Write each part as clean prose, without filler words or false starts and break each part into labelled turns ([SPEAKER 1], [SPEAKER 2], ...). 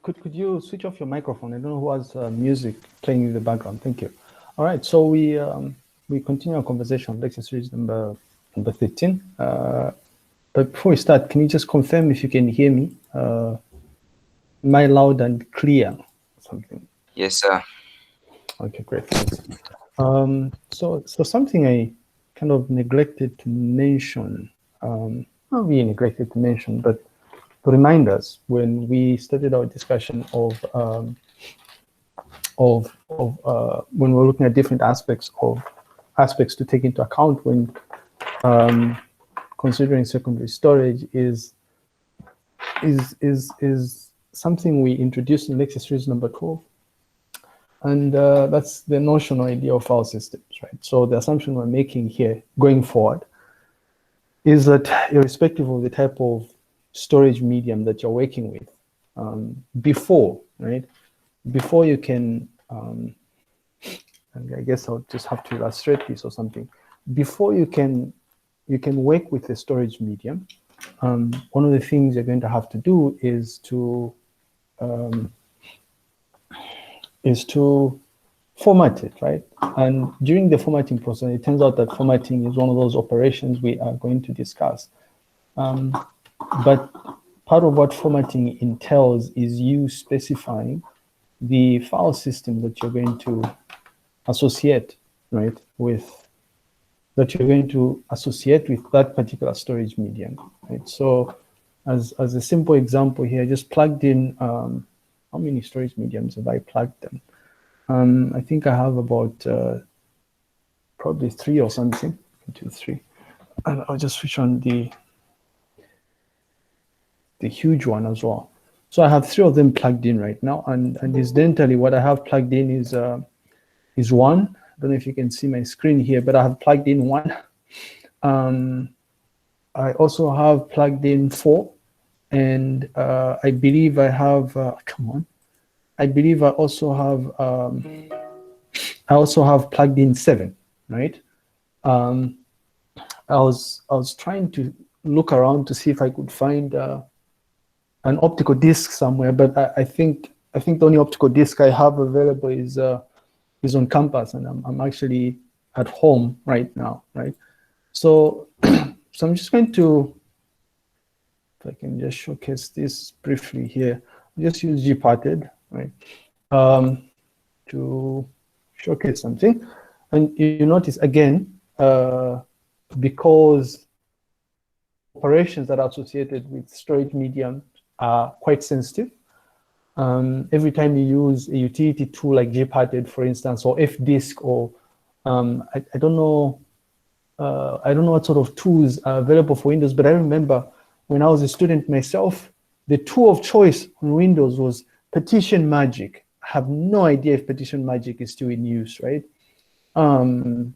[SPEAKER 1] Could you switch off your microphone? I don't know who has music playing in the background. Thank you. All right, so we continue our conversation on lecture series number 13. But before we start, can you just confirm if you can hear me? Am I loud and clear? Something.
[SPEAKER 2] Yes, sir.
[SPEAKER 1] Okay, great. Thanks. So something I kind of neglected to mention. Not really neglected to mention, but to remind us when we started our discussion of when we're looking at different aspects to take into account when considering secondary storage is something we introduced in lecture series number 12, and that's the notional idea of file systems, right? So the assumption we're making here going forward is that irrespective of the type of storage medium that you're working with, before you can, and I guess I'll just have to illustrate this or something. Before you can work with a storage medium, one of the things you're going to have to do is to format it, right? And during the formatting process, it turns out that formatting is one of those operations we are going to discuss. But part of what formatting entails is you specifying the file system that you're going to associate, right, with that particular storage medium, right? So as a simple example here, I just plugged in, how many storage mediums have I plugged them? I think I have about probably 3 or something, 2, 3. And I'll just switch on the huge one as well. So I have 3 of them plugged in right now, and incidentally, what I have plugged in is 1. I don't know if you can see my screen here, but I have plugged in 1. I also have plugged in 4, and I believe I have. I believe I also have plugged in 7, right? I was trying to look around to see if I could find an optical disc somewhere, but I think the only optical disc I have available is on campus, and I'm actually at home right now, right? So so I'm just going to, if I can just showcase this briefly here, just use gparted, right, to showcase something. And you notice again, because operations that are associated with storage medium are quite sensitive. Every time you use a utility tool like gparted, for instance, or fdisk, or I don't know what sort of tools are available for Windows, but I remember when I was a student myself, the tool of choice on Windows was Partition Magic. I have no idea if Partition Magic is still in use, right? Partition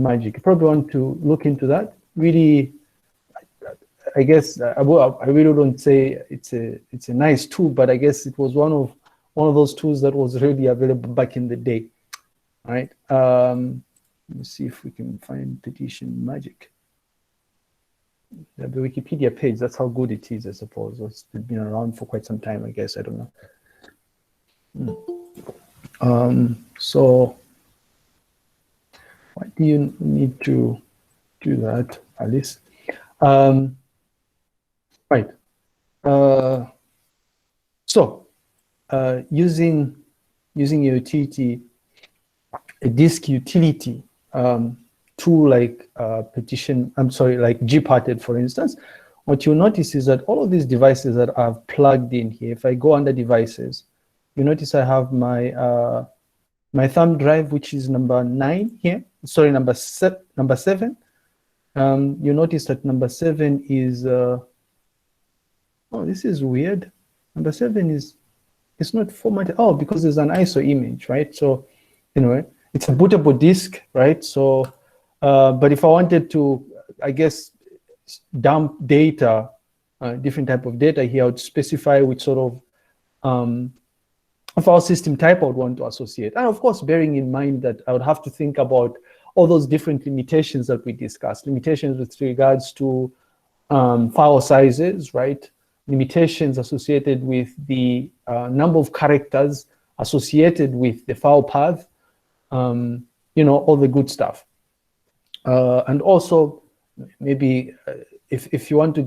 [SPEAKER 1] Magic. You probably want to look into that. Really, I guess I really don't say it's a nice tool, but I guess it was one of those tools that was really available back in the day, right? Let me see if we can find Partition Magic. The Wikipedia page, that's how good it is, I suppose. It's been around for quite some time, I guess. I don't know. So why do you need to do that, Alice? Right. So using a utility, a disk utility tool like like gparted, for instance, what you'll notice is that all of these devices that I've plugged in here, if I go under devices, you notice I have my my thumb drive, which is number 9 here. Sorry, number 7. You notice that number 7 is oh, this is weird. Number 7 is, it's not formatted. Oh, because there's an ISO image, right? So, you know, it's a bootable disk, right? So, but if I wanted to, I guess, dump data, different type of data here, I would specify which sort of file system type I would want to associate. And of course, bearing in mind that I would have to think about all those different limitations that we discussed, limitations with regards to file sizes, right? limitations associated with the number of characters associated with the file path, you know, all the good stuff. And also, maybe if you want to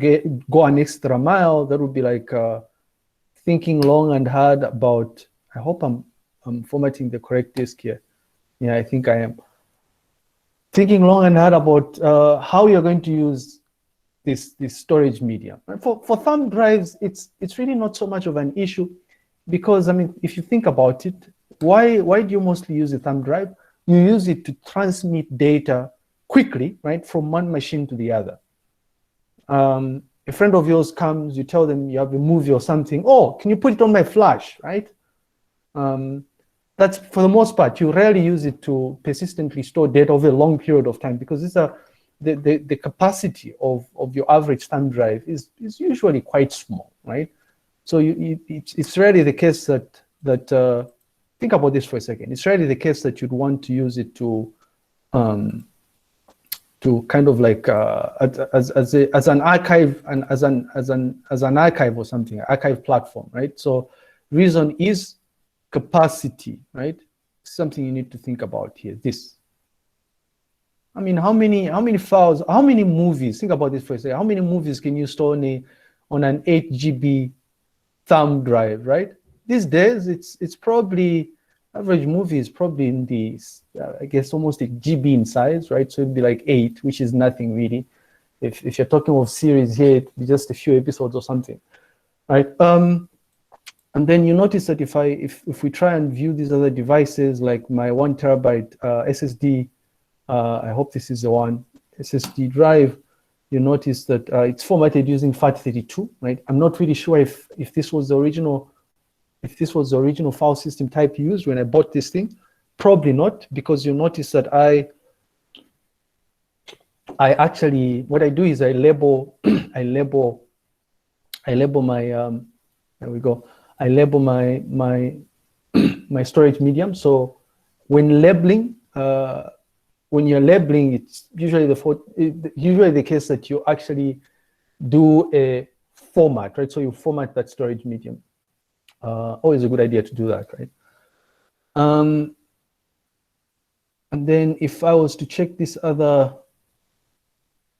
[SPEAKER 1] go an extra mile, that would be like thinking long and hard about, I hope I'm formatting the correct disk here. Yeah, I think I am. Thinking long and hard about how you're going to use this storage medium. And for thumb drives, it's really not so much of an issue, because I mean, if you think about it, why do you mostly use a thumb drive? You use it to transmit data quickly, right, from one machine to the other. A friend of yours comes, you tell them you have a movie or something. Oh, can you put it on my flash, right? That's, for the most part, you rarely use it to persistently store data over a long period of time, because these are the capacity of your average thumb drive is usually quite small, right? So it's rarely the case that think about this for a second. It's rarely the case that you'd want to use it to kind of like as an archive and as an archive or something, archive platform, right? So reason is capacity, right? Something you need to think about here. This, I mean, how many files, how many movies? Think about this for a second. How many movies can you store on an 8 GB thumb drive, right? These days, it's probably, average movie is probably in the, I guess, almost a GB in size, right? So it'd be like 8, which is nothing really. If you're talking of series here, it'd be just a few episodes or something, right? And then you notice that if we try and view these other devices, like my 1 terabyte SSD, I hope this is the one, SSD drive, you notice that it's formatted using FAT32, right? I'm not really sure if this was the original file system type used when I bought this thing. Probably not, because you notice that I actually, what I do is I label I label my there we go. I label my my storage medium. So when labeling, when you're labeling, it's usually the case that you actually do a format, right? So you format that storage medium. Always a good idea to do that, right? And then if I was to check this other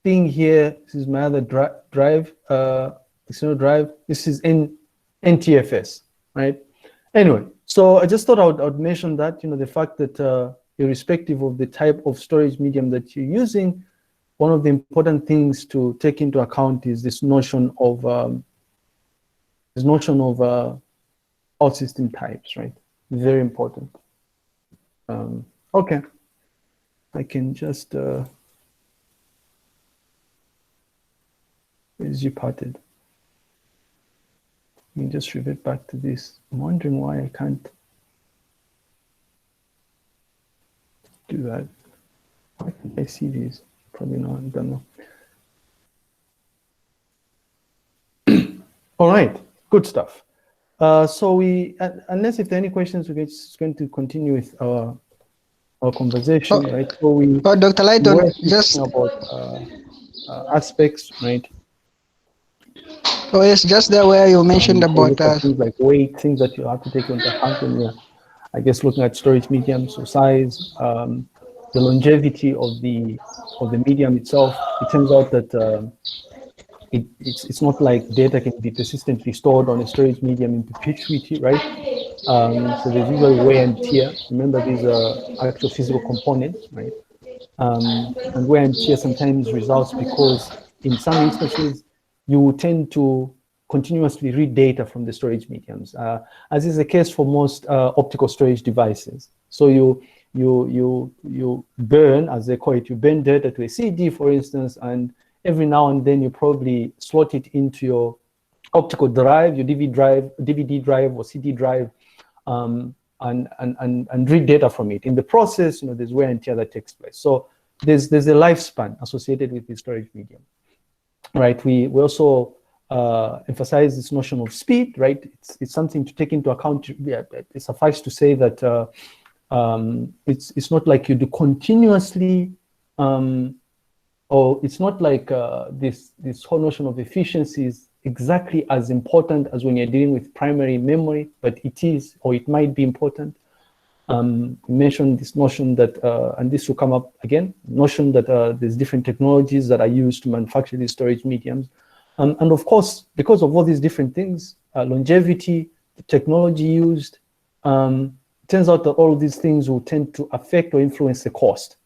[SPEAKER 1] thing here, this is my other drive, external drive. This is NTFS, right? Anyway, so I just thought I would mention that, you know, the fact that irrespective of the type of storage medium that you're using, one of the important things to take into account is this notion of file system types, right? Very important. Okay, I can just where's you parted? Let me just revert back to this. I'm wondering why I can't do that. Why can't I see these? Probably not, I don't know. All right, good stuff. So we, unless if there are any questions, we're just going to continue with our conversation, right? So we,
[SPEAKER 2] Dr. Lighton, just
[SPEAKER 1] about aspects, right?
[SPEAKER 2] Oh yes, just there where you mentioned about
[SPEAKER 1] things like weight, things that you have to take into account when you're, I guess, looking at storage medium, so size, the longevity of the medium itself. It turns out that it's not like data can be persistently stored on a storage medium in perpetuity, right? So there's usually wear and tear. Remember, these are actual physical components, right? And wear and tear sometimes results because in some instances, you tend to continuously read data from the storage mediums, as is the case for most optical storage devices. So you burn, as they call it, you burn data to a CD, for instance, and every now and then you probably slot it into your optical drive, your DVD drive or CD drive, and read data from it. In the process, you know, there's wear and tear that takes place. So there's a lifespan associated with the storage medium, right? We also emphasize this notion of speed, right? It's something to take into account. Yeah, it suffices to say that it's not like you do continuously, or it's not like this whole notion of efficiency is exactly as important as when you're dealing with primary memory, but it is, or it might be important. Mentioned this notion that, and this will come up again, notion that there's different technologies that are used to manufacture these storage mediums. And of course, because of all these different things, longevity, the technology used, turns out that all of these things will tend to affect or influence the cost,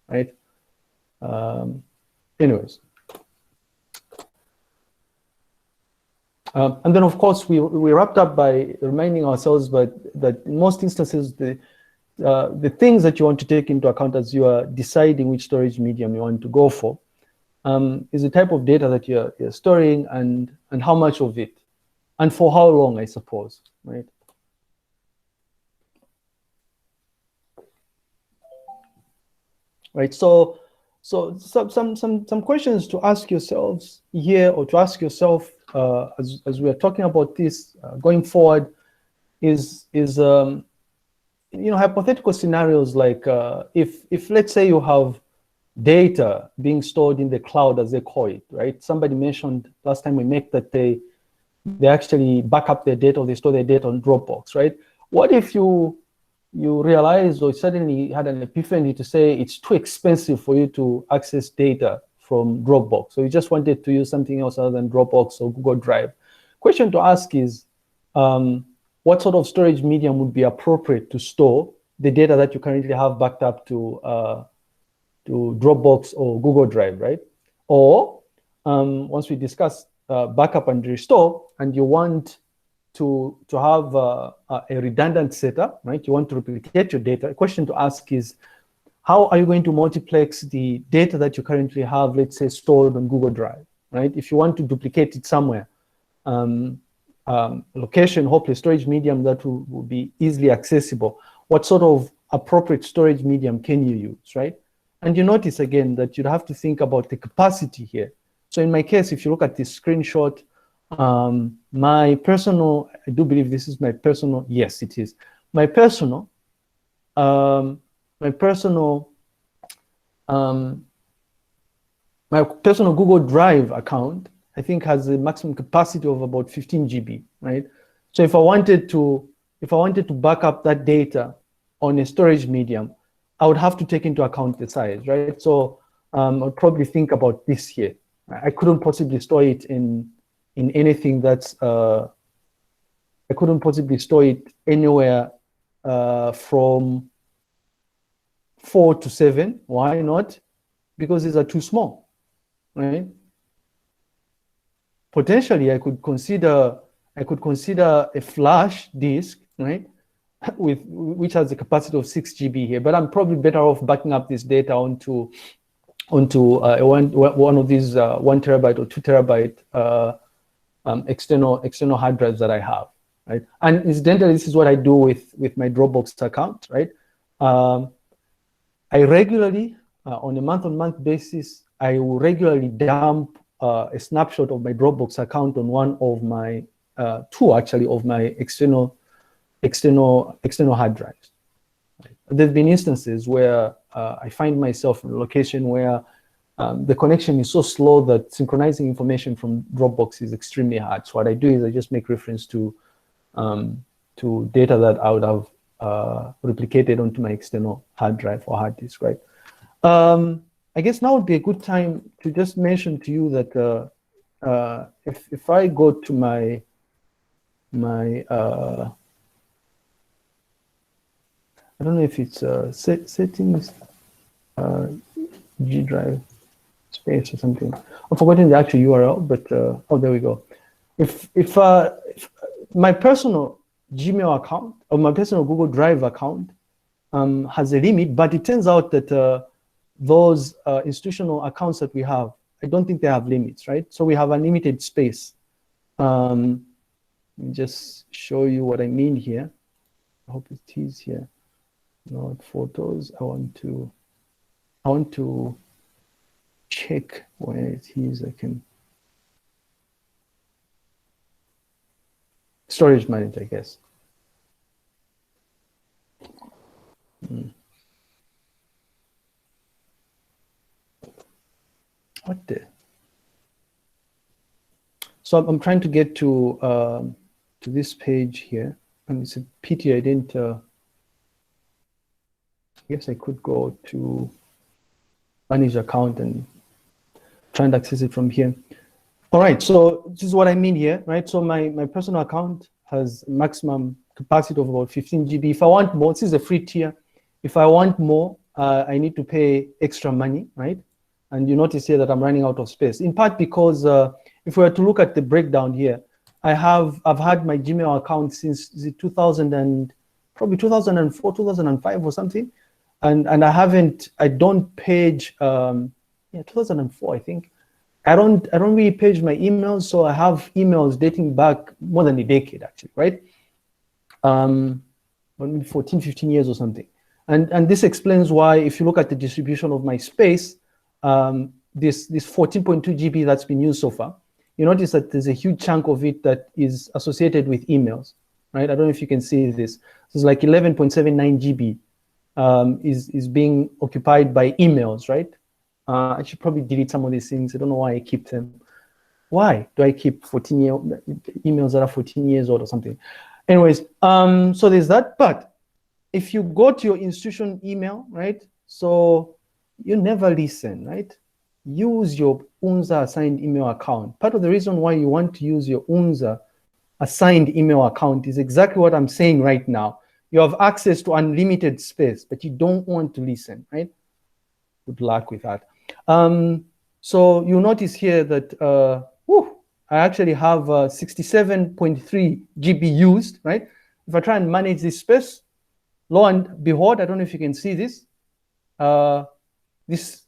[SPEAKER 1] right? Anyways. And then, of course, we wrapped up by reminding ourselves that in most instances, the things that you want to take into account as you are deciding which storage medium you want to go for is the type of data that you're storing and how much of it, and for how long, I suppose, right? Right. So some questions to ask yourselves here, or to ask yourself as we are talking about this going forward, is hypothetical scenarios like if let's say you have data being stored in the cloud, as they call it, right? Somebody mentioned last time we met that they actually back up their data, or they store their data on Dropbox, right? What if you realized, or suddenly had an epiphany to say it's too expensive for you to access data from Dropbox, so you just wanted to use something else other than Dropbox or Google Drive? Question to ask is, what sort of storage medium would be appropriate to store the data that you currently have backed up to Dropbox or Google Drive, right? Or once we discuss backup and restore, and you want to have a redundant setup, right? You want to replicate your data. A question to ask is, how are you going to multiplex the data that you currently have, let's say, stored on Google Drive, right? If you want to duplicate it somewhere, location, hopefully storage medium that will be easily accessible, what sort of appropriate storage medium can you use, right? And you notice again that you'd have to think about the capacity here. So in my case, if you look at this screenshot, my personal, I do believe this is my personal, yes, it is. My personal Google Drive account, I think, has a maximum capacity of about 15 GB, right? So if I wanted to back up that data on a storage medium, I would have to take into account the size, right? So I'd probably think about this here. I couldn't possibly store it in anything that's, I couldn't possibly store it anywhere from 4 to 7. Why not? Because these are too small, right? Potentially, I could consider a flash disk, right, which has a capacity of 6 GB here. But I'm probably better off backing up this data onto one of these 1 terabyte or 2 terabyte external hard drives that I have, right? And incidentally, this is what I do with my Dropbox account, right? I regularly, on a month-on-month basis, I will regularly dump a snapshot of my Dropbox account on one of my two, actually, of my external hard drives. Right? There've been instances where I find myself in a location where the connection is so slow that synchronizing information from Dropbox is extremely hard. So what I do is I just make reference to data that I would have replicated onto my external hard drive or hard disk, right? I guess now would be a good time to just mention to you that if I go to my I don't know if it's settings, G drive space or something. I've forgotten the actual URL, but oh, there we go. If my personal Gmail account or my personal Google Drive account has a limit, but it turns out that those institutional accounts that we have, I don't think they have limits, right? So we have unlimited space. Let me just show you what I mean here. I hope it is here. Not photos. I want to check where it is. I can storage manager, I guess. What the? So I'm trying to get to this page here, and it's a pity I didn't. I guess I could go to manage account and try and access it from here. All right, so this is what I mean here, right? So my personal account has maximum capacity of about 15 GB. If I want more, this is a free tier. If I want more, I need to pay extra money, right? And you notice here that I'm running out of space, in part because if we were to look at the breakdown here, I've had my Gmail account since the 2000 and probably 2004, 2005 or something. And I don't page, 2004, I think. I don't really page my emails, so I have emails dating back more than a decade, actually, right? Maybe 14, 15 years or something. And this explains why, if you look at the distribution of my space, this 14.2 GB that's been used so far, you notice that there's a huge chunk of it that is associated with emails, right? I don't know if you can see this. It's like 11.79 GB is being occupied by emails, right? I should probably delete some of these things. I don't know why I keep them. Why do I keep 14-year emails that are 14 years old or something? Anyways, so there's that. But if you go to your institution email, right? So you never listen, right? Use your UNZA assigned email account. Part of the reason why you want to use your UNZA assigned email account is exactly what I'm saying right now. You have access to unlimited space, but you don't want to listen, right? Good luck with that. So you notice here that I actually have 67.3 GB used, right? If I try and manage this space, lo and behold, I don't know if you can see this. This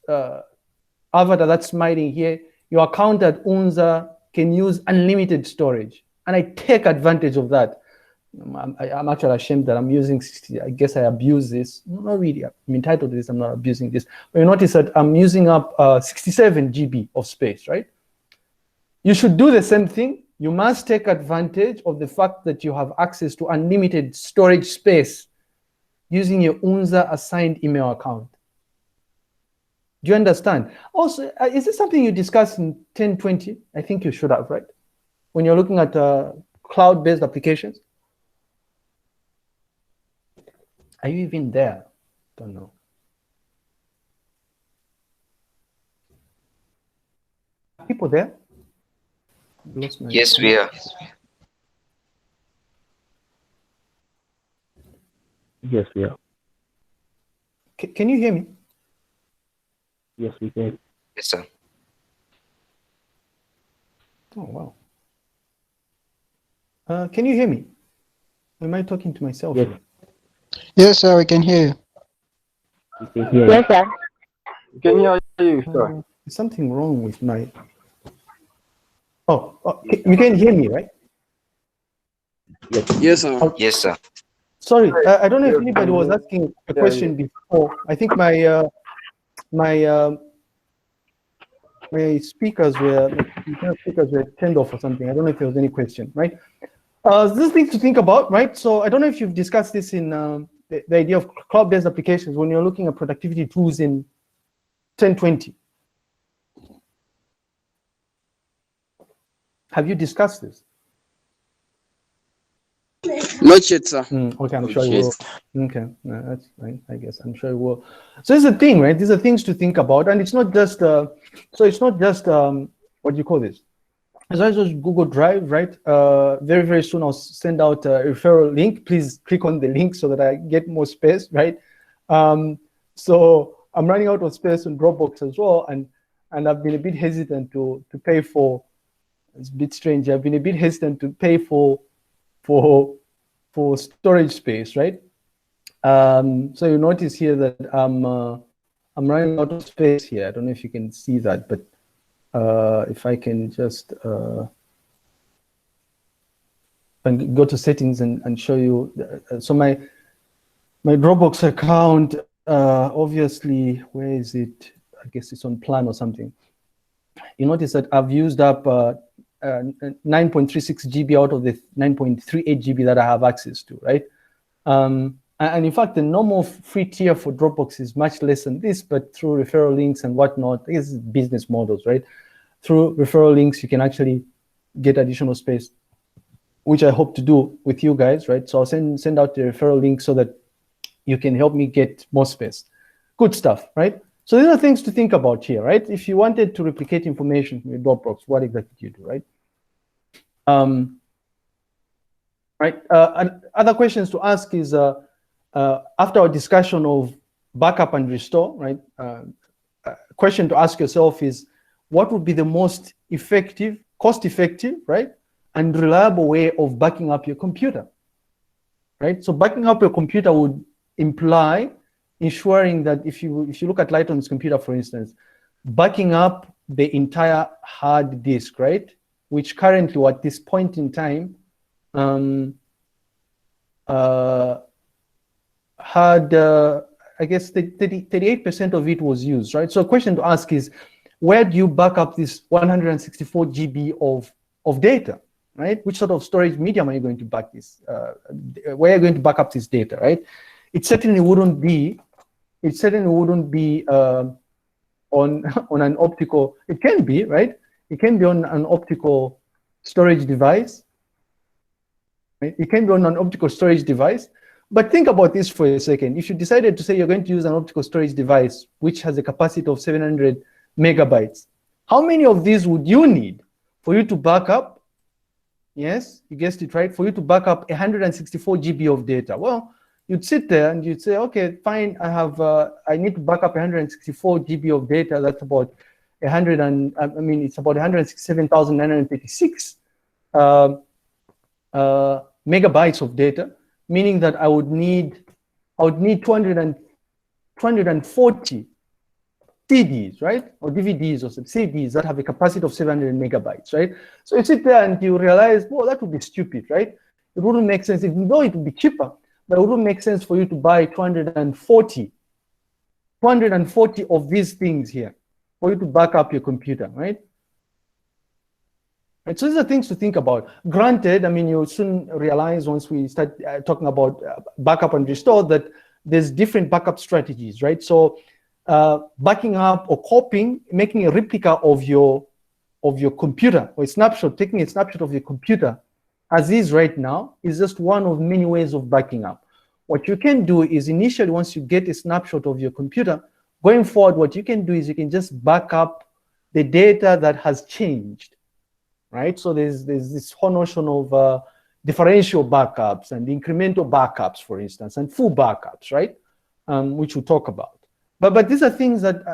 [SPEAKER 1] avatar that's smiling here, your account at UNZA can use unlimited storage. And I take advantage of that. I'm actually ashamed that I'm using 60. I guess I abuse this. Not really. I'm entitled to this. I'm not abusing this. But you notice that I'm using up 67 GB of space, right? You should do the same thing. You must take advantage of the fact that you have access to unlimited storage space using your UNZA assigned email account. Do you understand? Also, is this something you discussed in 1020? I think you should have, right? When you're looking at cloud-based applications. Are you even there? Don't know. People there?
[SPEAKER 3] Yes, we are.
[SPEAKER 4] Yes, we are.
[SPEAKER 1] Can you hear me?
[SPEAKER 4] Yes, we can.
[SPEAKER 3] Yes, sir.
[SPEAKER 1] Oh, wow. Can you hear me? Am I talking to myself?
[SPEAKER 4] Yes.
[SPEAKER 2] Yes, sir, we can hear you.
[SPEAKER 4] We can hear
[SPEAKER 5] Yes, sir.
[SPEAKER 4] you. Can hear you, sir.
[SPEAKER 1] There's something wrong with my... Oh, you can hear me, right?
[SPEAKER 4] Yes.
[SPEAKER 6] Yes, sir.
[SPEAKER 3] Yes, sir.
[SPEAKER 1] Sorry, I don't know if anybody was asking a question before. I think my speakers were turned off or something. I don't know if there was any question, right? This thing to think about, right? So I don't know if you've discussed this in the idea of cloud-based applications when you're looking at productivity tools in 1020. Have you discussed this?
[SPEAKER 6] Not yet, sir.
[SPEAKER 1] Okay, I'm sure you will. Okay, no, that's fine. I guess I'm sure you will. So this is the thing, right? These are things to think about, and it's not just. So it's not just what do you call this? As well as Google Drive, right? Very soon I'll send out a referral link. Please click on the link so that I get more space, right? So I'm running out of space on Dropbox as well, and I've been a bit hesitant to pay for. It's a bit strange. I've been a bit hesitant to pay for storage space, right? So you notice here that I'm running out of space here. I don't know if you can see that, but if I can just and go to settings and show you. So my Dropbox account, obviously, where is it? I guess it's on plan or something. You notice that I've used up 9.36 GB out of the 9.38 GB that I have access to, right? And in fact, the normal free tier for Dropbox is much less than this, but through referral links and whatnot, I guess it's business models, right? Through referral links, you can actually get additional space, which I hope to do with you guys, right? So I'll send out the referral link so that you can help me get more space. Good stuff, right? So these are things to think about here, right? If you wanted to replicate information from your Dropbox, what exactly do you do, right? Other questions to ask is, after our discussion of backup and restore, right? Question to ask yourself is, what would be the most effective, cost-effective, right, and reliable way of backing up your computer, right? So backing up your computer would imply ensuring that if you look at Lighton's computer, for instance, backing up the entire hard disk, right, which currently at this point in time had, I guess, 38% of it was used, right? So a question to ask is, where do you back up this 164 GB of data, right? Which sort of storage medium are you going to back this? Where are you going to back up this data, right? It certainly wouldn't be on an optical. It can be, right? It can be on an optical storage device, right? It can be on an optical storage device. But think about this for a second. If you decided to say you're going to use an optical storage device which has a capacity of 700 megabytes, how many of these would you need for you to back up? Yes, you guessed it right. For you to back up 164 GB of data. Well, you'd sit there and you'd say, okay, fine. I need to back up 164 GB of data. That's about it's about 167,936 megabytes of data, meaning that I would need 240 CDs, right? Or DVDs or some CDs that have a capacity of 700 megabytes, right? So you sit there and you realize, well, that would be stupid, right? It wouldn't make sense. Even though it would be cheaper, but it wouldn't make sense for you to buy 240 of these things here for you to back up your computer, right? Right, so these are things to think about. Granted, I mean, you'll soon realize once we start talking about backup and restore that there's different backup strategies, right? So backing up or copying, making a replica of your computer, or a snapshot, taking a snapshot of your computer as is right now is just one of many ways of backing up. What you can do is initially, once you get a snapshot of your computer, going forward, what you can do is you can just back up the data that has changed, right? So there's this whole notion of differential backups and incremental backups, for instance, and full backups, right? Which we'll talk about. But these are things that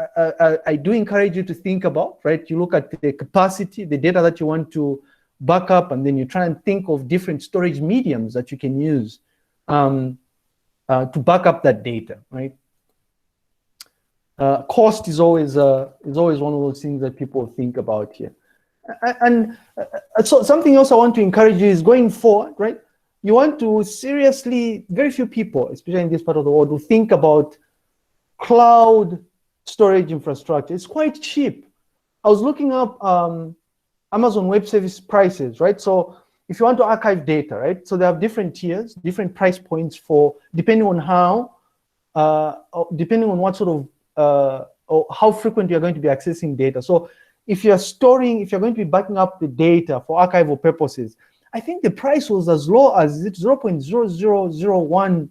[SPEAKER 1] I do encourage you to think about, right? You look at the capacity, the data that you want to back up, and then you try and think of different storage mediums that you can use to back up that data, right? Cost is always one of those things that people think about here. And so something else I want to encourage you is going forward, right? You want to seriously, very few people, especially in this part of the world, will think about cloud storage infrastructure. It's quite cheap. I was looking up Amazon Web Service prices, right? So if you want to archive data, right? So they have different tiers, different price points for, depending on what sort of, or how frequent you're going to be accessing data. So if you're going to be backing up the data for archival purposes, I think the price was as low as $0.0001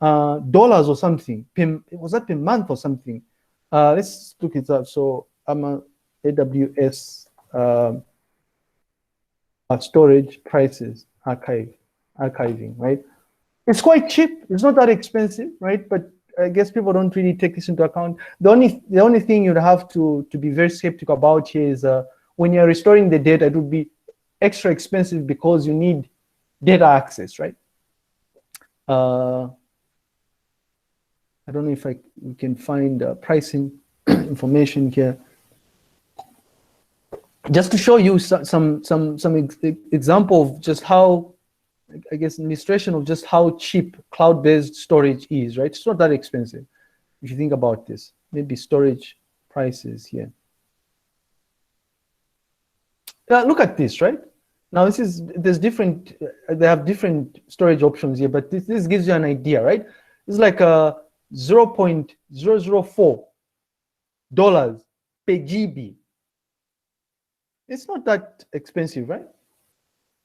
[SPEAKER 1] or something. Was that per month or something? Let's look it up. So I'm a AWS storage prices, archiving, right? It's quite cheap. It's not that expensive, right? But I guess people don't really take this into account. The only thing you'd have to be very skeptical about here is when you're restoring the data, it would be extra expensive because you need data access, right? I don't know if we can find pricing information here. Just to show you some example of just how, I guess, illustration of just how cheap cloud-based storage is, right? It's not that expensive if you think about this. Maybe storage prices here. Look at this, right? Now they have different storage options here, but this gives you an idea, right? It's like $0.004 per GB. It's not that expensive, right?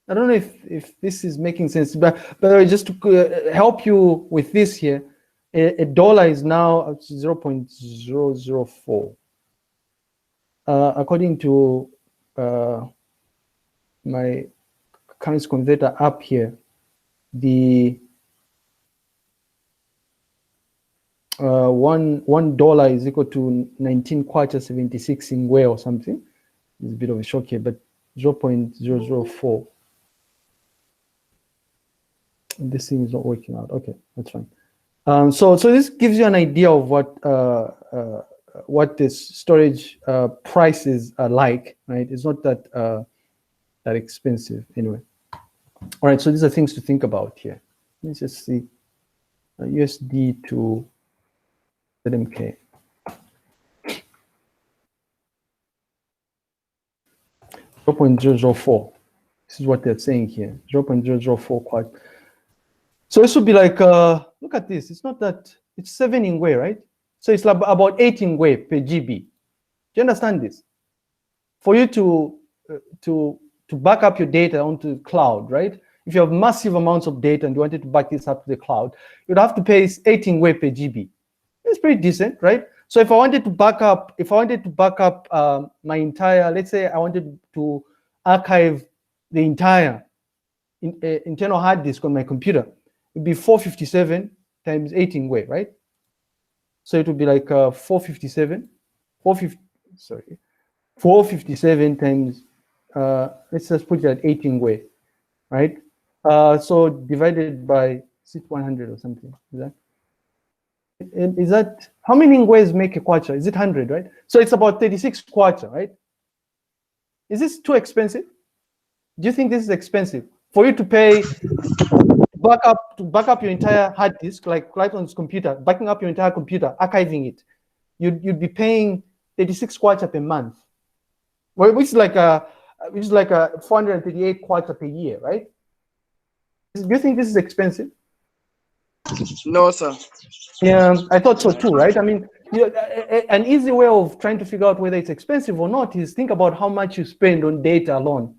[SPEAKER 1] I don't know if this is making sense, but just to help you with this here, a dollar is now 0.004. According to my currency converter up here, the $1 is equal to 19 kwacha 76 ingwe or something. It's a bit of a shock here, but 0.004. This thing is not working out. Okay, that's fine. So this gives you an idea of what this storage prices are like, right? It's not that that expensive anyway. All right, so these are things to think about here. Let's just see USD to ZMK. 0.004. This is what they're saying here. 0.004 quad. So this would be like, look at this. It's not that, it's 7 ingwe, right? So it's like about 8 ingwe per GB. Do you understand this? For you to back up your data onto the cloud, right? If you have massive amounts of data and you wanted to back this up to the cloud, you'd have to pay 8 ingwe per GB. It's pretty decent, right? So if I wanted to back up, my entire, let's say I wanted to archive the entire internal hard disk on my computer, it'd be 457 times 8 ingwe, right? So it would be like 457 times, let's just put it at 8 ingwe, right? So divided by 100 or something. Is that how many ingwes make a kwacha? Is it 100, right? So it's about 36 kwacha, right? Is this too expensive? Do you think this is expensive for you to pay to back up your entire hard disk, like right on this computer, backing up your entire computer, archiving it? You'd be paying 36 kwacha per month, which is like a 438 kwacha per year, right? Do you think this is expensive?
[SPEAKER 6] No, sir.
[SPEAKER 1] Yeah, I thought so too, right? I mean, an easy way of trying to figure out whether it's expensive or not is think about how much you spend on data alone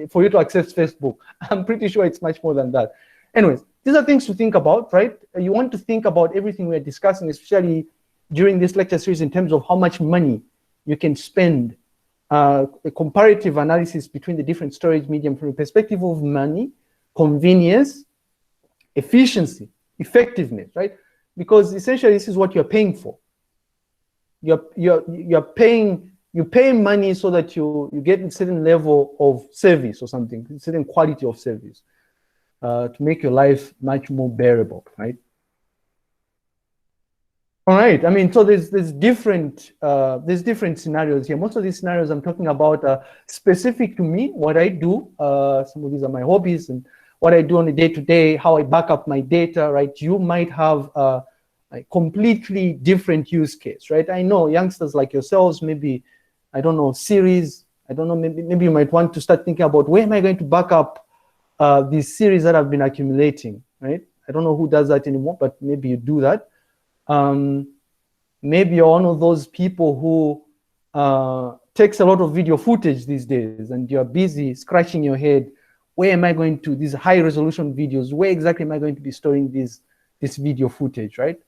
[SPEAKER 1] for you to access Facebook. I'm pretty sure it's much more than that. Anyways, these are things to think about, right? You want to think about everything we're discussing, especially during this lecture series, in terms of how much money you can spend, a comparative analysis between the different storage medium from the perspective of money, convenience, efficiency, effectiveness, right? Because essentially this is what you're paying for. You're paying money so that you get a certain level of service or something, a certain quality of service, to make your life much more bearable, right? All right. I mean, so there's different scenarios here. Most of these scenarios I'm talking about are specific to me, what I do. Some of these are my hobbies and what I do on a day-to-day, how I back up my data, right? You might have a completely different use case, right? I know youngsters like yourselves, maybe, I don't know, series, I don't know, maybe you might want to start thinking about where am I going to back up these series that I've been accumulating, right? I don't know who does that anymore, but maybe you do that. Maybe you're one of those people who takes a lot of video footage these days and you're busy scratching your head. Where am I going to, these high resolution videos, where exactly am I going to be storing this video footage, right?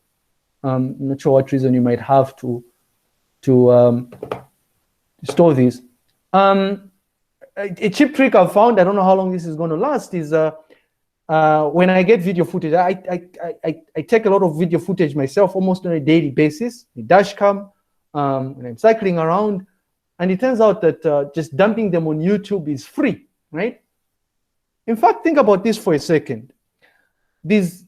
[SPEAKER 1] I'm not sure what reason you might have to store this. A cheap trick I've found, I don't know how long this is going to last, is when I get video footage, I take a lot of video footage myself almost on a daily basis, a dash cam, when I'm cycling around, and it turns out that just dumping them on YouTube is free, right? In fact, think about this for a second. These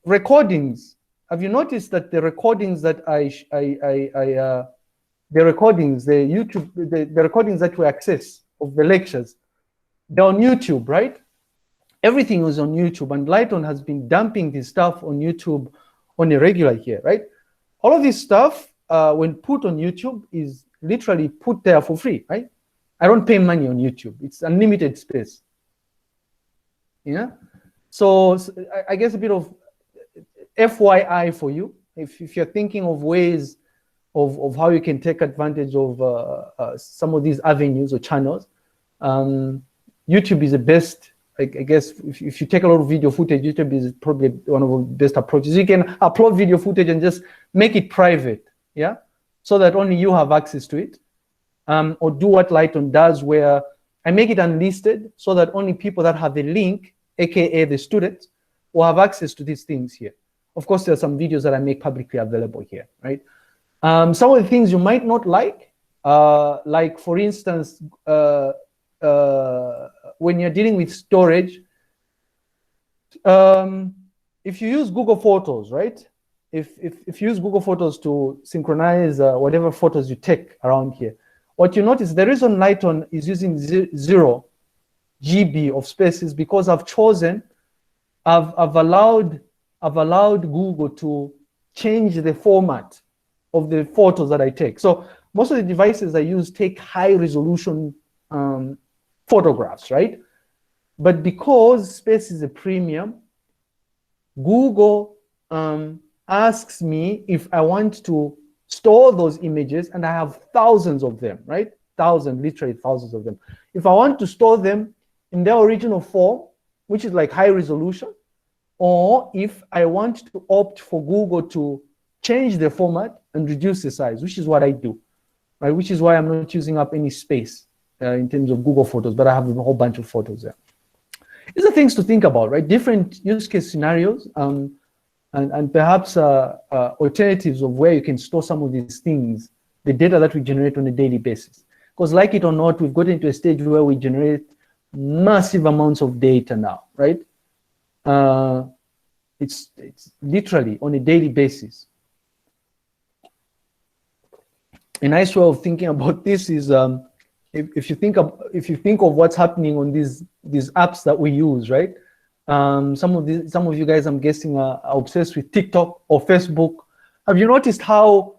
[SPEAKER 1] recordings, have you noticed that the recordings that the recordings that we access of the lectures, they're on YouTube, right? Everything was on YouTube, and Lighton has been dumping this stuff on YouTube on a regular here, right? All of this stuff, when put on YouTube, is literally put there for free, right? I don't pay money on YouTube. It's unlimited space. Yeah, so I guess a bit of FYI for you, if you're thinking of ways of how you can take advantage of some of these avenues or channels, YouTube is the best. I guess if you take a lot of video footage, YouTube is probably one of the best approaches. You can upload video footage and just make it private, yeah, so that only you have access to it. Or do what Lighton does, where I make it unlisted so that only people that have the link, aka the students, will have access to these things here. Of course, there are some videos that I make publicly available here, right? Some of the things you might not like for instance, when you're dealing with storage, if you use Google Photos, right? If you use Google Photos to synchronize whatever photos you take around here, what you notice, the reason Lighton is using 0 GB of space is because I've allowed Google to change the format of the photos that I take. So most of the devices I use take high resolution photographs, right? But because space is a premium, Google asks me if I want to store those images, and I have thousands of them, right? Literally thousands of them. If I want to store them in their original form, which is like high resolution, or if I want to opt for Google to change the format and reduce the size, which is what I do, right? Which is why I'm not using up any space in terms of Google Photos, but I have a whole bunch of photos there. These are things to think about, right? Different use case scenarios and perhaps alternatives of where you can store some of these things, the data that we generate on a daily basis. Because like it or not, we've gotten to a stage where we generate massive amounts of data now, right? It's literally on a daily basis. A nice way of thinking about this is if you think of what's happening on these apps that we use, right? Some of you guys, I'm guessing, are obsessed with TikTok or Facebook. Have you noticed how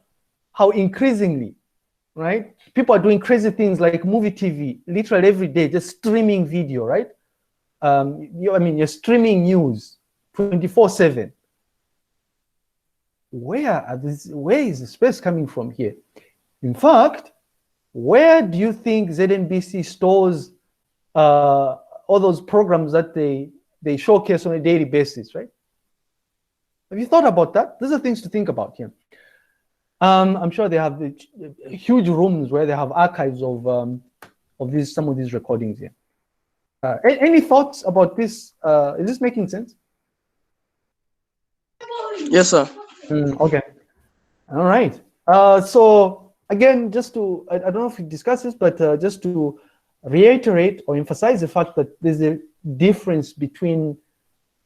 [SPEAKER 1] increasingly, right? People are doing crazy things like movie TV, literally every day, just streaming video, right? You're streaming news 24/7. Where is the space coming from here? In fact, where do you think ZNBC stores all those programs that they showcase on a daily basis, right? Have you thought about that? These are things to think about here. I'm sure they have huge rooms where they have archives of some of these recordings here. Any thoughts about this? Is this making sense?
[SPEAKER 6] Yes, sir.
[SPEAKER 1] Okay. All right. So again, just to, I don't know if we discussed this, but just to reiterate or emphasize the fact that there's a difference between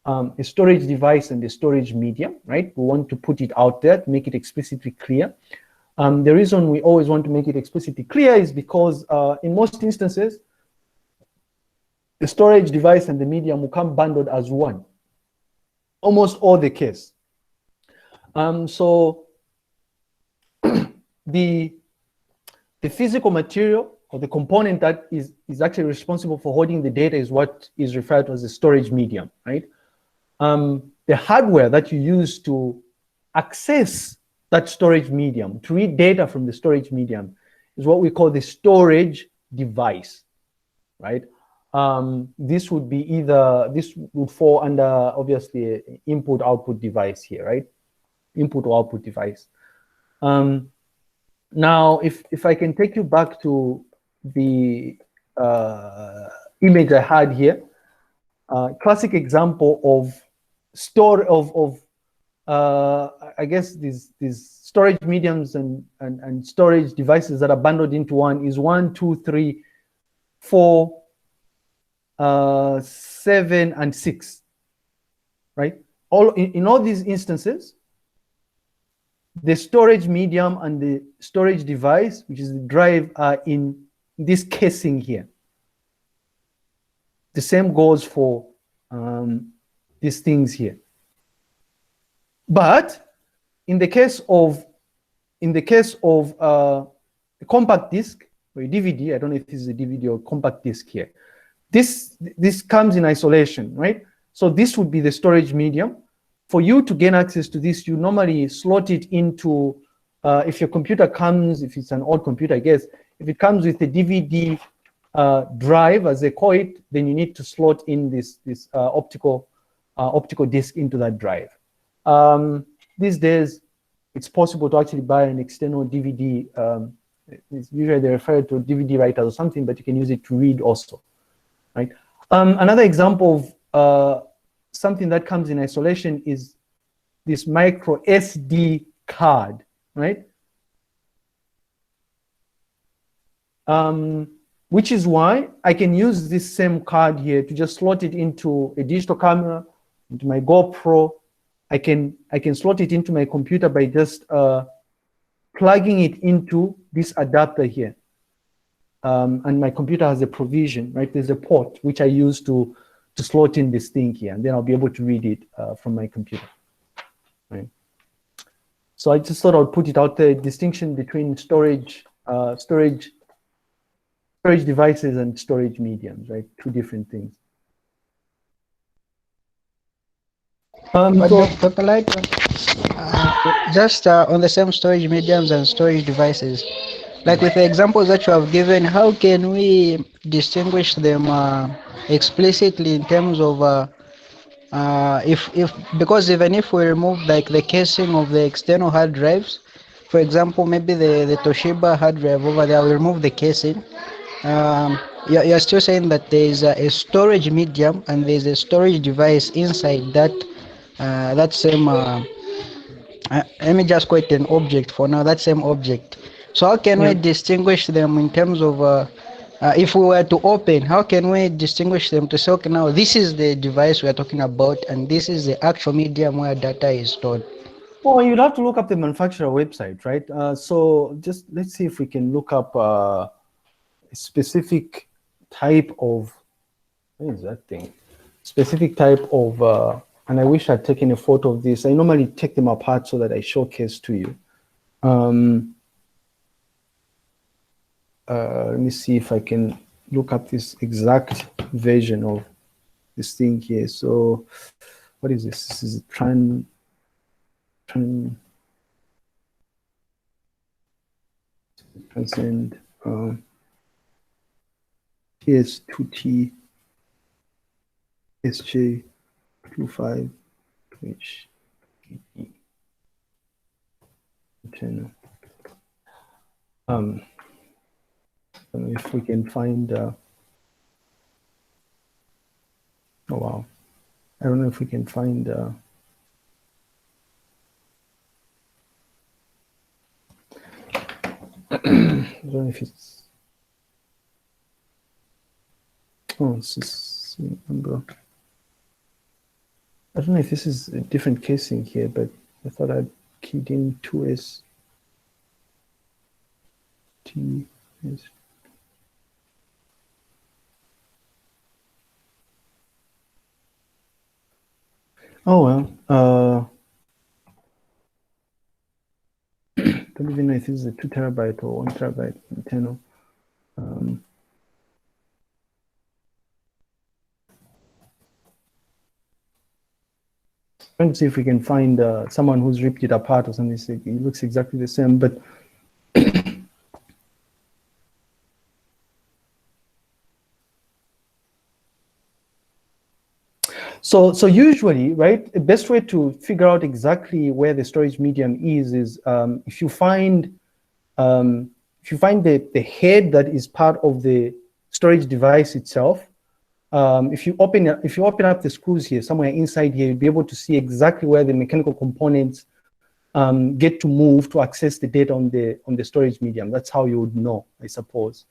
[SPEAKER 1] a storage device and a storage medium, right? We want to put it out there to make it explicitly clear. The reason we always want to make it explicitly clear is because in most instances, the storage device and the medium will come bundled as one. Almost all the case. So the physical material or the component that is actually responsible for holding the data is what is referred to as the storage medium, right? The hardware that you use to access that storage medium, to read data from the storage medium, is what we call the storage device, right? This would fall under, obviously, input-output device here, right? Input or output device. Now, if I can take you back to the image I had here, classic example of I guess these storage mediums and storage devices that are bundled into one is 1, 2, 3, 4, 7, and 6, right? In all these instances, the storage medium and the storage device, which is the drive, are in this casing here. The same goes for these things here. But in the case of a compact disc or a DVD, I don't know if this is a DVD or compact disc here. This comes in isolation, right? So this would be the storage medium. For you to gain access to this, you normally slot it into, if your computer comes, if it's an old computer, I guess, if it comes with a DVD drive, as they call it, then you need to slot in this optical disc into that drive. These days, it's possible to actually buy an external DVD. Usually they refer to DVD writers or something, but you can use it to read also, right? Another example of something that comes in isolation is this micro SD card, right? Which is why I can use this same card here to just slot it into a digital camera, into my GoPro. I can slot it into my computer by just plugging it into this adapter here. And my computer has a provision, right? There's a port which I use to slot in this thing here, and then I'll be able to read it from my computer, right? So I just thought I would put it out there, distinction between storage devices and storage mediums, right? Two different things.
[SPEAKER 2] Dr. Light, just on the same storage mediums and storage devices, like with the examples that you have given, how can we distinguish them explicitly in terms of because even if we remove like the casing of the external hard drives, for example, maybe the Toshiba hard drive over there, we remove the casing. You're still saying that there is a storage medium and there's a storage device inside that same. Let me just call it an object for now. That same object. So how can we distinguish them in terms of if we were to open? How can we distinguish them to say, okay, now this is the device we are talking about, and this is the actual medium where data is stored?
[SPEAKER 1] Well, you'd have to look up the manufacturer website, right? So just let's see if we can look up a specific type of, what is that thing? Specific type of, and I wish I'd taken a photo of this. I normally take them apart so that I showcase to you. Let me see if I can look up this exact version of this thing here. So what is this? This is transcend PS2T SJ25 which antenna. I don't know if we can find oh wow, I don't know if we can find I don't know if it's this is number. I don't know if this is a different casing here, but I thought I'd keyed in 2S T S. Oh well, don't even know if this is a 2 terabyte or 1 terabyte antenna. Trying to see if we can find someone who's ripped it apart or something. It looks exactly the same, but so usually, right, the best way to figure out exactly where the storage medium is if you find the head that is part of the storage device itself. If you open up the screws here, somewhere inside here, you'll be able to see exactly where the mechanical components get to move to access the data on the storage medium. That's how you would know, I suppose.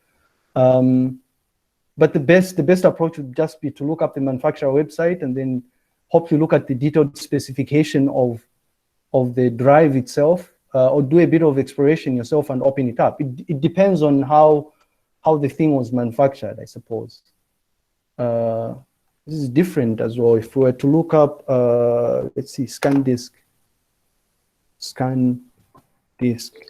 [SPEAKER 1] But the best approach would just be to look up the manufacturer website and then hopefully look at the detailed specification of the drive itself, or do a bit of exploration yourself and open it up. It depends on how the thing was manufactured, I suppose. This is different as well. If we were to look up, let's see, scan disk.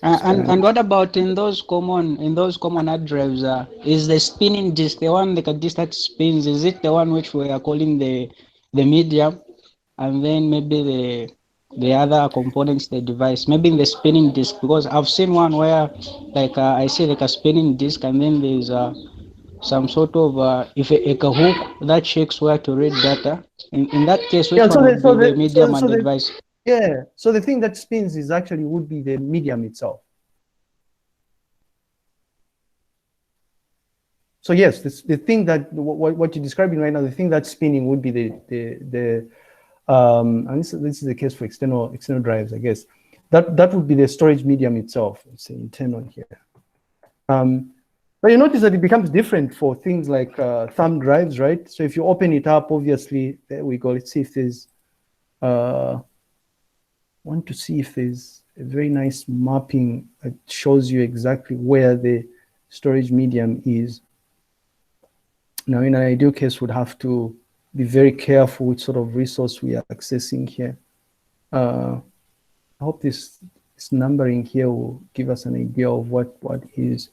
[SPEAKER 2] And what about in those common hard drives? Is the spinning disk the one, like a disk that spins? Is it the one which we are calling the medium, and then maybe the other components, the device, maybe in the spinning disk? Because I've seen one where like I see like a spinning disk, and then there's some sort of if a hook that checks where to read data. In that case, which
[SPEAKER 1] Yeah,
[SPEAKER 2] one would be the medium and the device?
[SPEAKER 1] yeah, so the thing that spins is actually would be the medium itself. So yes, the thing that what you're describing right now, the thing that's spinning would be and this is the case for external drives, I guess. That would be the storage medium itself. It's internal here. But you notice that it becomes different for things like thumb drives, right? So if you open it up, obviously, there we go. Let's see if there's want to see if there's a very nice mapping that shows you exactly where the storage medium is. Now, in an ideal case, would have to be very careful which sort of resource we are accessing here. I hope this numbering here will give us an idea of what is.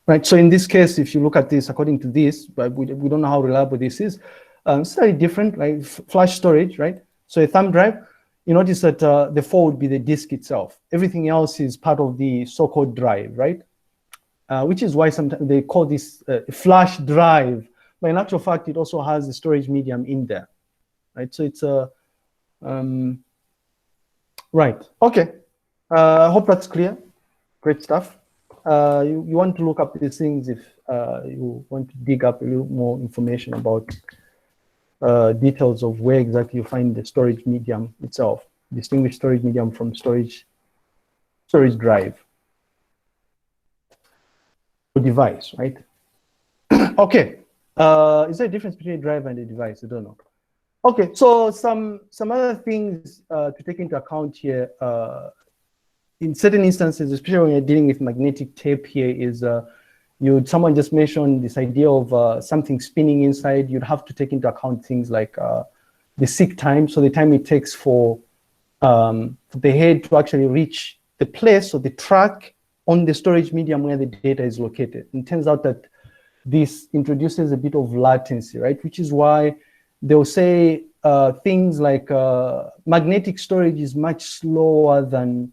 [SPEAKER 1] Right, so in this case, if you look at this, according to this, but we don't know how reliable this is, it's slightly different, like flash storage, right? So a thumb drive, you notice that the 4 would be the disk itself. Everything else is part of the so-called drive, right? Which is why sometimes they call this flash drive, but in actual fact, it also has the storage medium in there, right? So it's a, right, okay. I hope that's clear. Great stuff. You want to look up these things if you want to dig up a little more information about details of where exactly you find the storage medium itself, distinguish storage medium from storage drive or device, right? Okay. Is there a difference between a drive and a device? I don't know. Okay, so some other things to take into account here. In certain instances, especially when you're dealing with magnetic tape here, is someone just mentioned this idea of something spinning inside. You'd have to take into account things like the seek time, so the time it takes for the head to actually reach the place or the track on the storage medium where the data is located. And it turns out that this introduces a bit of latency, right? Which is why they'll say things like magnetic storage is much slower than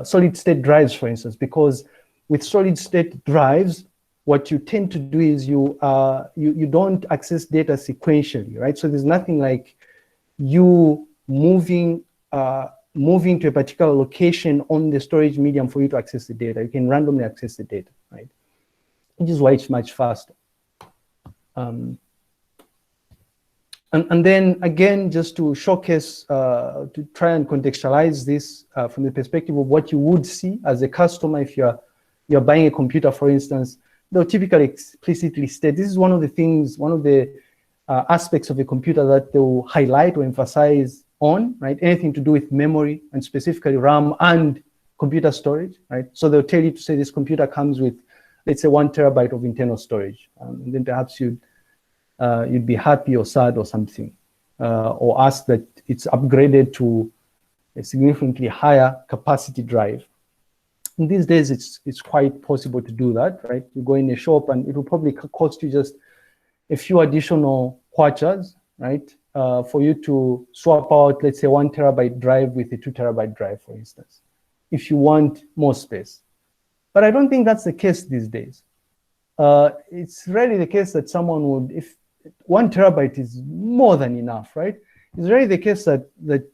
[SPEAKER 1] solid state drives, for instance, because with solid state drives, what you tend to do is you don't access data sequentially, right? So there's nothing like you moving to a particular location on the storage medium for you to access the data. You can randomly access the data, right? Which is why it's much faster. And then again, just to showcase, to try and contextualize this from the perspective of what you would see as a customer if you're buying a computer, for instance, they'll typically explicitly state, this is one of the things, one of the aspects of a computer that they'll highlight or emphasize on, right? Anything to do with memory and specifically RAM and computer storage, right? So they'll tell you to say this computer comes with, let's say, 1 terabyte of internal storage. And then perhaps you'd be happy or sad or something, or ask that it's upgraded to a significantly higher capacity drive. And these days, it's quite possible to do that, right? You go in a shop and it will probably cost you just a few additional kwachas, right? For you to swap out, let's say, 1 terabyte drive with a 2 terabyte drive, for instance, if you want more space. But I don't think that's the case these days. It's rarely the case that someone would, if 1 terabyte is more than enough, right? It's rarely the case that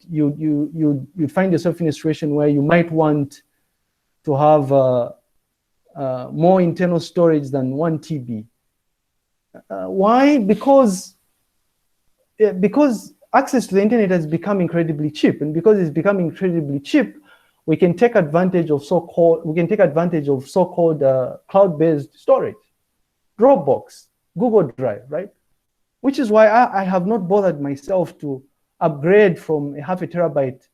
[SPEAKER 1] you find yourself in a situation where you might want to have more internal storage than 1 TB. Why? Because access to the internet has become incredibly cheap, and because it's becoming incredibly cheap, we can take advantage of so-called cloud-based storage, Dropbox, Google Drive, right? Which is why I have not bothered myself to upgrade from a half a terabyte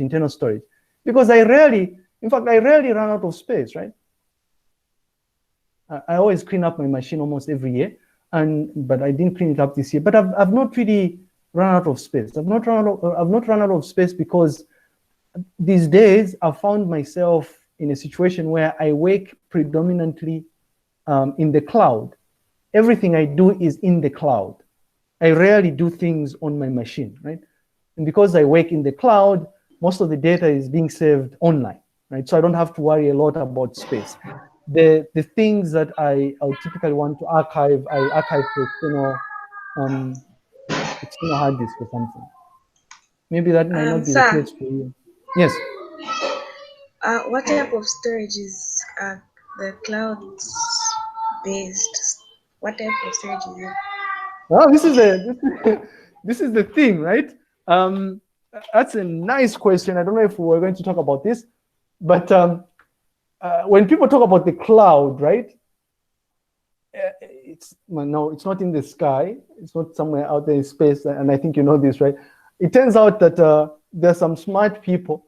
[SPEAKER 1] internal storage, because I rarely run out of space, right? I always clean up my machine almost every year, but I didn't clean it up this year. But I've not really run out of space. I've not run out of space because these days I've found myself in a situation where I work predominantly in the cloud. Everything I do is in the cloud. I rarely do things on my machine, right? And because I work in the cloud, most of the data is being saved online, right? So I don't have to worry a lot about space. The things that I would typically want to archive, I archive to external hard disk or something. Maybe that might not be the
[SPEAKER 3] Sir,
[SPEAKER 1] case for you. Yes.
[SPEAKER 3] what type of storage is the cloud based? What type of storage is it?
[SPEAKER 1] Well, this is this is the thing, right? That's a nice question. I don't know if we're going to talk about this, but when people talk about the cloud, right? No, it's not in the sky. It's not somewhere out there in space. And I think you know this, right? It turns out that there's some smart people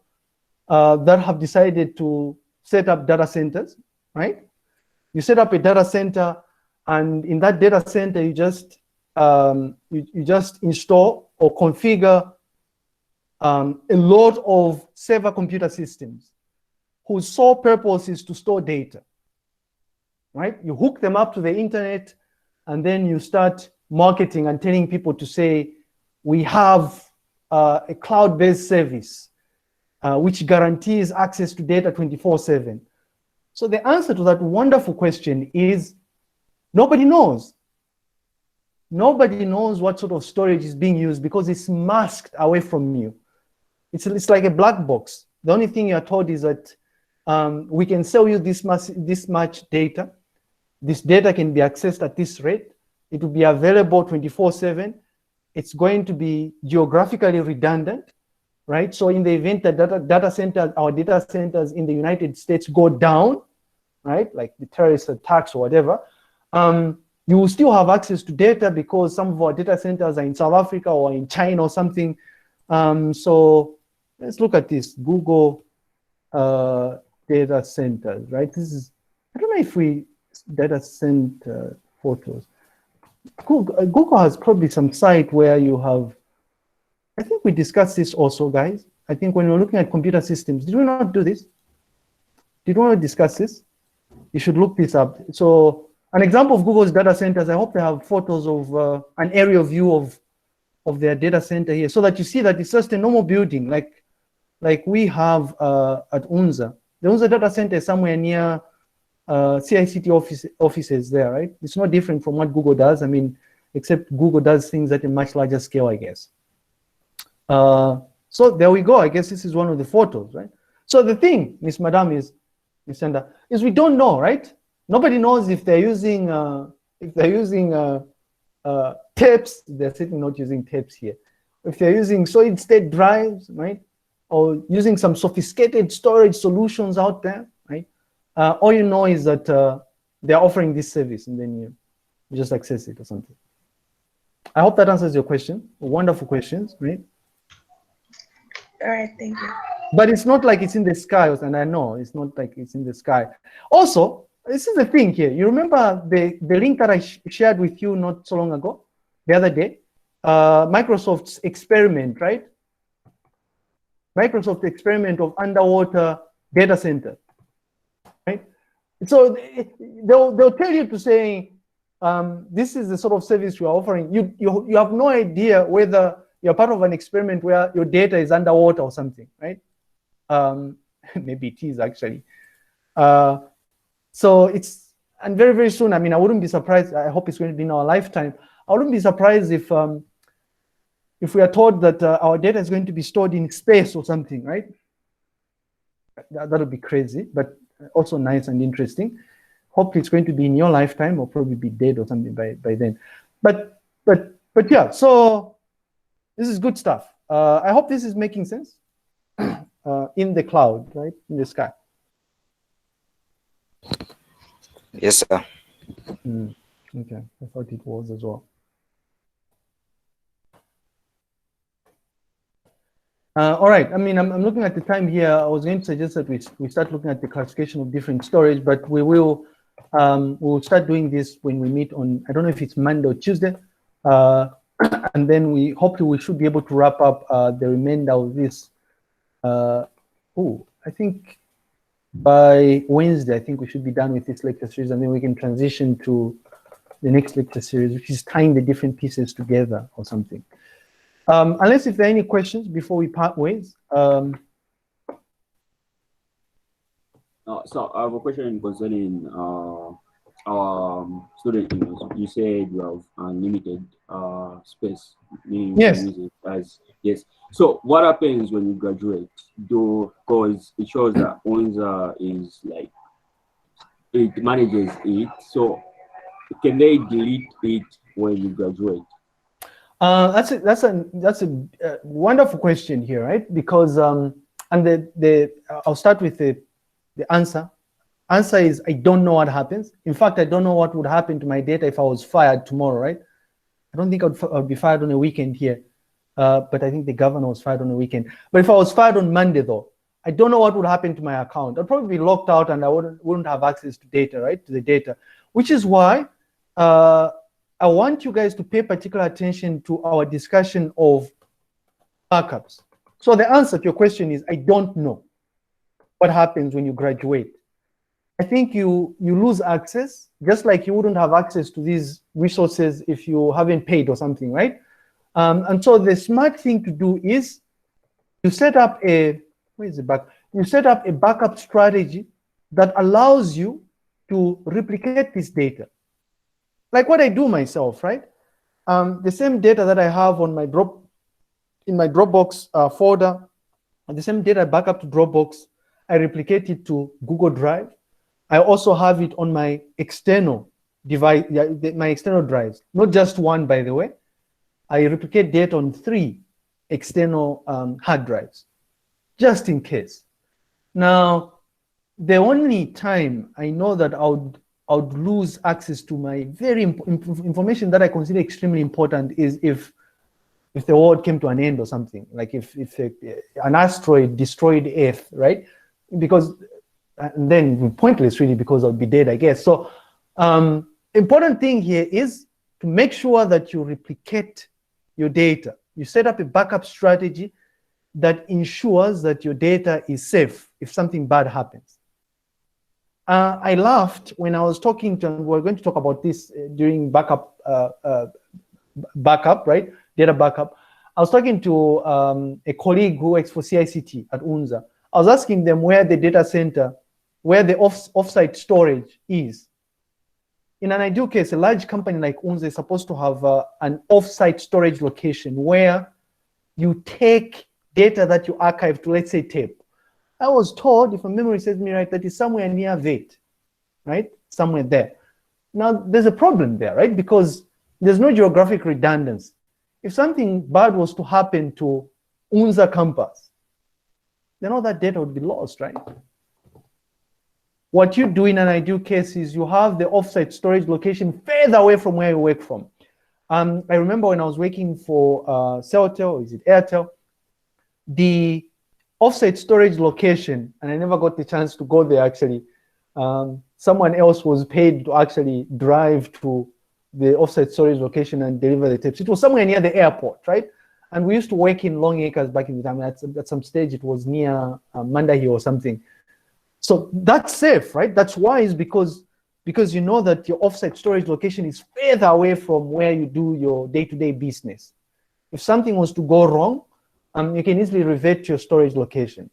[SPEAKER 1] that have decided to set up data centers, right? You set up a data center, and in that data center, you just install or configure a lot of server computer systems whose sole purpose is to store data, right? You hook them up to the internet, and then you start marketing and telling people to say, we have a cloud-based service which guarantees access to data 24/7. So the answer to that wonderful question is nobody knows. Nobody knows what sort of storage is being used because it's masked away from you. It's like a black box. The only thing you're told is that we can sell you this much data. This data can be accessed at this rate. It will be available 24/7. It's going to be geographically redundant, right? So in the event that our data centers in the United States go down, right, like the terrorist attacks or whatever, you will still have access to data because some of our data centers are in South Africa or in China or something. So let's look at this Google data centers, right? This is, I don't know if we data center photos. Google has probably some site where you have, I think we discussed this also, guys. I think when we're looking at computer systems, did we not do this? Did we not discuss this? You should look this up. So an example of Google's data centers, I hope they have photos of an aerial view of their data center here so that you see that it's just a normal building like we have at UNZA. The UNZA data center is somewhere near CICT offices there, right? It's not different from what Google does. I mean, except Google does things at a much larger scale, I guess. So there we go. I guess this is one of the photos, right? So the thing, Miss Senda, is we don't know, right? Nobody knows if they're using tapes. They're certainly not using tapes here. If they're using solid state drives, right? Or using some sophisticated storage solutions out there, right? All you know is that they're offering this service and then you just access it or something. I hope that answers your question. Wonderful questions, right?
[SPEAKER 3] All right, thank you.
[SPEAKER 1] But it's not like it's in the sky, and I know it's not like it's in the sky. Also, this is the thing here. You remember the link that I shared with you not so long ago, the other day? Microsoft's experiment, right? Microsoft experiment of underwater data center, right? So they'll tell you to say, this is the sort of service you are offering. You have no idea whether you're part of an experiment where your data is underwater or something, right? Maybe it is actually. So it's, and very, very soon, I mean, I wouldn't be surprised. I hope it's going to be in our lifetime. I wouldn't be surprised if we are told that our data is going to be stored in space or something, right? That would be crazy, but also nice and interesting. Hopefully it's going to be in your lifetime or probably be dead or something by then. But yeah, so this is good stuff. I hope this is making sense. In the cloud, right? In the sky.
[SPEAKER 5] Yes, sir.
[SPEAKER 1] Okay, I thought it was as well. All right, I mean, I'm looking at the time here. I was going to suggest that we start looking at the classification of different storage, but we'll start doing this when we meet on, I don't know if it's Monday or Tuesday, and then hopefully we should be able to wrap up the remainder of this. I think by Wednesday, I think we should be done with this lecture series, and then we can transition to the next lecture series, which is tying the different pieces together or something. Unless if there are any questions before we part ways.
[SPEAKER 7] So I have a question concerning our student emails. You said you have unlimited space, meaning
[SPEAKER 1] Yes.
[SPEAKER 7] you can use it as yes. So what happens when you graduate? Because it shows that UNZA is like it manages it. So can they delete it when you graduate?
[SPEAKER 1] That's a wonderful question here, right? Because and I'll start with the answer. Answer is I don't know what happens. In fact, I don't know what would happen to my data if I was fired tomorrow, right? I don't think I'd be fired on a weekend here, but I think the governor was fired on a weekend. But if I was fired on Monday, though, I don't know what would happen to my account. I'd probably be locked out and I wouldn't have access to data, right? To the data, which is why I want you guys to pay particular attention to our discussion of backups. So the answer to your question is I don't know what happens when you graduate. I think you lose access, just like you wouldn't have access to these resources if you haven't paid or something, right? And so the smart thing to do is you set up a backup strategy that allows you to replicate this data. Like what I do myself, right? The same data that I have on my Dropbox folder, and the same data I back up to Dropbox, I replicate it to Google Drive. I also have it on my external device, my external drives, not just one, by the way. I replicate data on 3 external hard drives, just in case. Now, the only time I know that I would lose access to my very information that I consider extremely important is if the world came to an end or something, like if an asteroid destroyed Earth, right? Because and then pointless really, because I'll be dead, I guess. So important thing here is to make sure that you replicate your data. You set up a backup strategy that ensures that your data is safe if something bad happens. I laughed when I was talking to, and we're going to talk about this during backup, right? Data backup. I was talking to a colleague who works for CICT at UNZA. I was asking them where the data center, where the offsite storage is. In an ideal case, a large company like UNZA is supposed to have an offsite storage location where you take data that you archive to, let's say, tape. I was told, if my memory serves me right, that it's somewhere near VET, right? Somewhere there. Now, there's a problem there, right? Because there's no geographic redundancy. If something bad was to happen to UNZA campus, then all that data would be lost, right? What you do in an ideal case is you have the offsite storage location further away from where you work from. I remember when I was working for Celtel, or is it Airtel, the offsite storage location, and I never got the chance to go there actually. Someone else was paid to actually drive to the offsite storage location and deliver the tapes. It was somewhere near the airport, right? And we used to work in Long Acres back in the time. At some stage, it was near Mandahi or something. So that's safe, right? That's wise because you know that your offsite storage location is further away from where you do your day-to-day business. If something was to go wrong, you can easily revert to your storage location.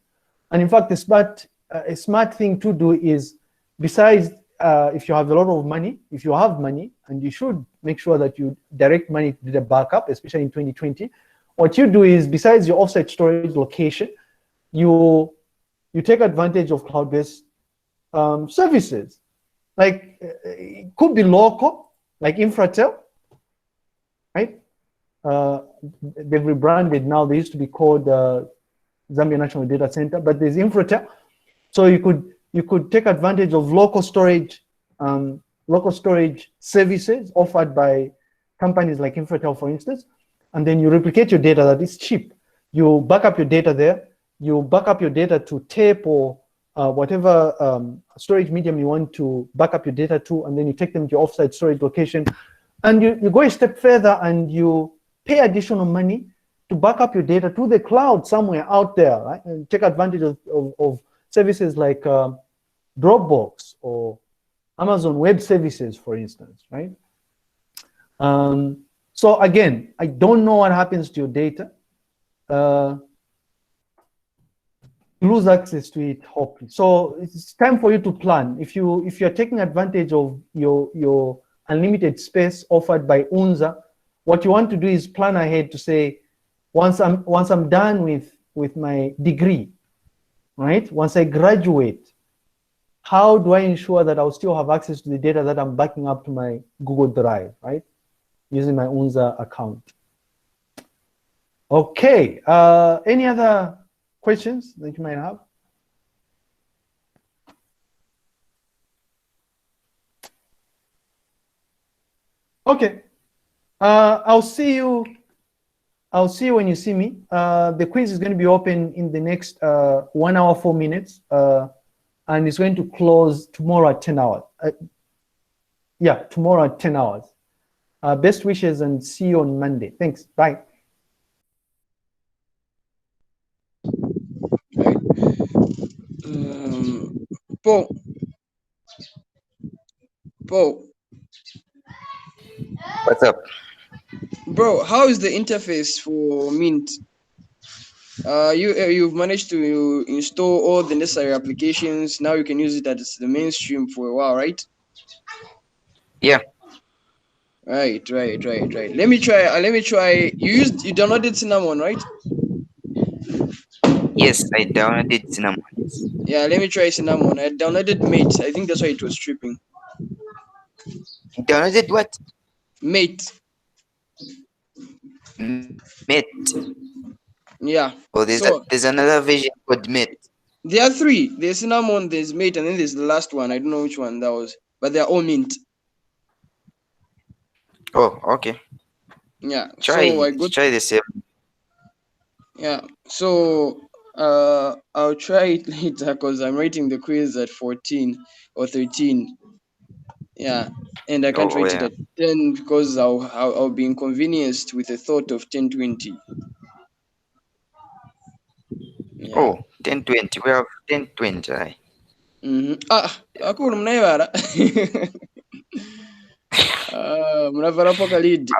[SPEAKER 1] And in fact, a smart thing to do is, besides if you have a lot of money, if you have money, and you should make sure that you direct money to the backup, especially in 2020, what you do is, besides your offsite storage location, you take advantage of cloud-based services. Like it could be local, like Infratel, right? They've rebranded now. They used to be called Zambia National Data Center, but there's Infratel. So you could take advantage of local storage services offered by companies like Infratel, for instance, and then you replicate your data. That is cheap. You back up your data there. You back up your data to tape or whatever storage medium you want to back up your data to, and then you take them to your offsite storage location. And you go a step further and you pay additional money to back up your data to the cloud somewhere out there, right? And take advantage of services like Dropbox or Amazon Web Services, for instance, right? So again, I don't know what happens to your data. Lose access to it, hopefully. So it's time for you to plan. If you're taking advantage of your unlimited space offered by UNZA, what you want to do is plan ahead to say, once I'm done with my degree, right? Once I graduate, how do I ensure that I'll still have access to the data that I'm backing up to my Google Drive, right? Using my UNZA account. Okay, any other questions that you might have? Okay, I'll see you when you see me. The quiz is going to be open in the next 1 hour, 4 minutes, and it's going to close tomorrow at 10 hours. Yeah, tomorrow at 10 hours. Best wishes and see you on Monday. Thanks, bye.
[SPEAKER 6] Paul. Paul.
[SPEAKER 5] What's up?
[SPEAKER 6] Bro, how is the interface for Mint? You've managed to install all the necessary applications. Now you can use it as the mainstream for a while, right?
[SPEAKER 5] Yeah.
[SPEAKER 6] Right. Let me try. You downloaded Cinnamon, right?
[SPEAKER 5] Yes, I downloaded Cinnamon. Yes.
[SPEAKER 6] Yeah, let me try Cinnamon. I downloaded Mate. I think that's why it was tripping.
[SPEAKER 5] You downloaded what?
[SPEAKER 6] Mate.
[SPEAKER 5] Mate.
[SPEAKER 6] Yeah.
[SPEAKER 5] Oh, there's another version called Mate.
[SPEAKER 6] There are 3. There's Cinnamon, there's Mate, and then there's the last one. I don't know which one that was, but they're all Mint.
[SPEAKER 5] Oh, okay.
[SPEAKER 6] Yeah.
[SPEAKER 5] Try the same.
[SPEAKER 6] Yeah. So I'll try it later because I'm writing the quiz at 14 or 13. Yeah. And I can't write it at 10 because I'll be inconvenienced with the thought of 10:20. Yeah.
[SPEAKER 5] Oh, 10:20. We have 10:20.
[SPEAKER 6] Akulu mnayebara. Mnavara poka lead.